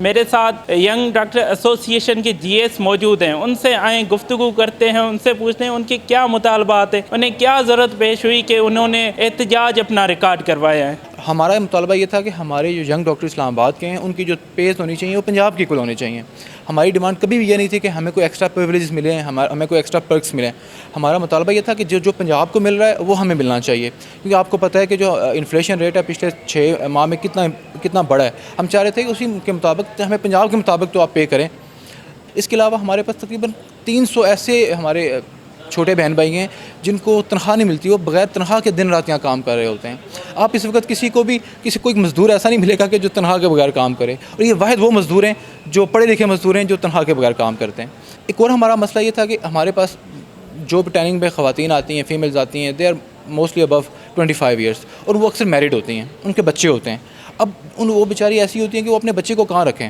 میرے ساتھ young doctor association کے جی ایس موجود ہیں، ان سے آئیں گفتگو کرتے ہیں، ان سے پوچھتے ہیں ان کے کیا مطالبات ہیں، انہیں کیا ضرورت پیش ہوئی کہ انہوں نے احتجاج اپنا ریکارڈ کروایا ہے۔ ہمارا مطالبہ یہ تھا کہ ہمارے جو ینگ ڈاکٹر اسلام آباد کے ہیں ان کی جو پیز ہونی چاہیے وہ پنجاب کی کل ہونی چاہیے۔ ہماری ڈیمانڈ کبھی بھی یہ نہیں تھی کہ ہمیں کوئی ایکسٹرا پریویلیجز ملیں، ہمیں کوئی ایکسٹرا پرکس ملیں۔ ہمارا مطالبہ یہ تھا کہ جو پنجاب کو مل رہا ہے وہ ہمیں ملنا چاہیے، کیونکہ آپ کو پتہ ہے کہ جو انفلیشن ریٹ ہے پچھلے 6 ماہ میں کتنا بڑا ہے۔ ہم چاہ رہے تھے کہ اسی کے مطابق ہمیں پنجاب کے مطابق تو آپ پے کریں۔ اس کے علاوہ ہمارے پاس تقریباً 300 ایسے ہمارے چھوٹے بہن بھائی ہیں جن کو تنخواہ نہیں ملتی، وہ بغیر تنخواہ کے دن رات یہاں کام کر رہے ہوتے ہیں۔ آپ اس وقت کوئی مزدور ایسا نہیں ملے گا کہ جو تنخواہ کے بغیر کام کرے، اور یہ واحد وہ مزدور ہیں جو پڑھے لکھے مزدور ہیں جو تنخواہ کے بغیر کام کرتے ہیں۔ ایک اور ہمارا مسئلہ یہ تھا کہ ہمارے پاس جو ٹریننگ میں خواتین آتی ہیں، فیمیلز آتی ہیں، they are mostly about 25 years, اور وہ اکثر میرڈ ہوتی ہیں، ان کے بچے ہوتے ہیں۔ اب وہ بیچاری ایسی ہوتی ہیں کہ وہ اپنے بچے کو کہاں رکھیں۔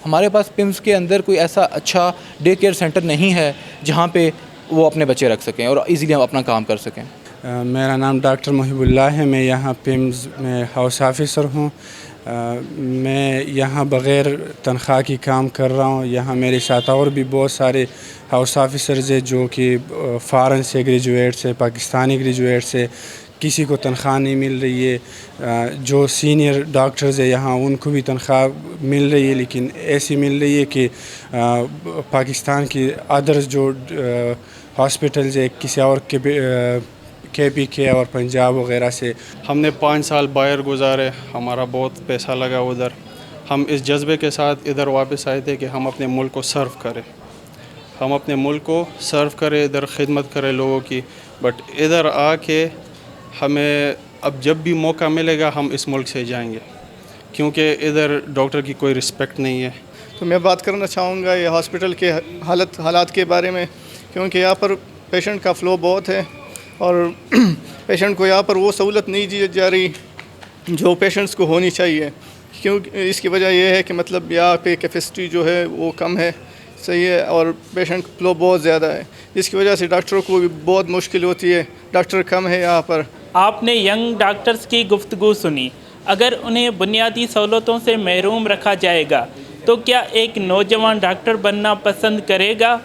ہمارے پاس پمس کے اندر کوئی ایسا اچھا ڈے کیئر سینٹر نہیں ہے جہاں پہ وہ اپنے بچے رکھ سکیں اور ایزیلی ہم اپنا کام کر سکیں۔ میرا نام ڈاکٹر محب اللہ ہے، میں یہاں پمز میں ہاؤس آفیسر ہوں۔ میں یہاں بغیر تنخواہ کی کام کر رہا ہوں۔ یہاں میرے ساتھ اور بھی بہت سارے ہاؤس آفیسرز ہیں جو کہ فارن سے گریجویٹس ہیں، پاکستانی گریجویٹس ہیں، کسی کو تنخواہ نہیں مل رہی ہے۔ جو سینئر ڈاکٹرز ہیں یہاں ان کو بھی تنخواہ مل رہی ہے، لیکن ایسی مل رہی ہے کہ پاکستان کی ادرز جو ہاسپٹلز ہے کسی اور کے پی کے اور پنجاب وغیرہ سے۔ ہم نے 5 سال باہر گزارے، ہمارا بہت پیسہ لگا ادھر۔ ہم اس جذبے کے ساتھ ادھر واپس آئے تھے کہ ہم اپنے ملک کو سرو کریں، ہم اپنے ملک کو سرو کریں، ادھر خدمت کریں لوگوں کی۔ بٹ ادھر آ کے ہمیں اب جب بھی موقع ملے گا ہم اس ملک سے جائیں گے، کیونکہ ادھر ڈاکٹر کی کوئی رسپیکٹ نہیں ہے۔ تو میں بات کرنا چاہوں گا یہ ہاسپٹل کے حالات کے بارے میں، کیونکہ یہاں پر پیشنٹ کا فلو بہت ہے اور پیشنٹ کو یہاں پر وہ سہولت نہیں دی جا رہی جو پیشنٹس کو ہونی چاہیے، کیونکہ اس کی وجہ یہ ہے کہ مطلب یہاں پہ کیپیسٹی جو ہے وہ کم ہے، صحیح ہے، اور پیشنٹ فلو بہت زیادہ ہے، جس کی وجہ سے ڈاکٹروں کو بھی بہت مشکل ہوتی ہے، ڈاکٹر کم ہے یہاں پر۔ آپ نے ینگ ڈاکٹرز کی گفتگو سنی، اگر انہیں بنیادی سہولتوں سے محروم رکھا جائے گا تو کیا ایک نوجوان ڈاکٹر بننا پسند کرے گا؟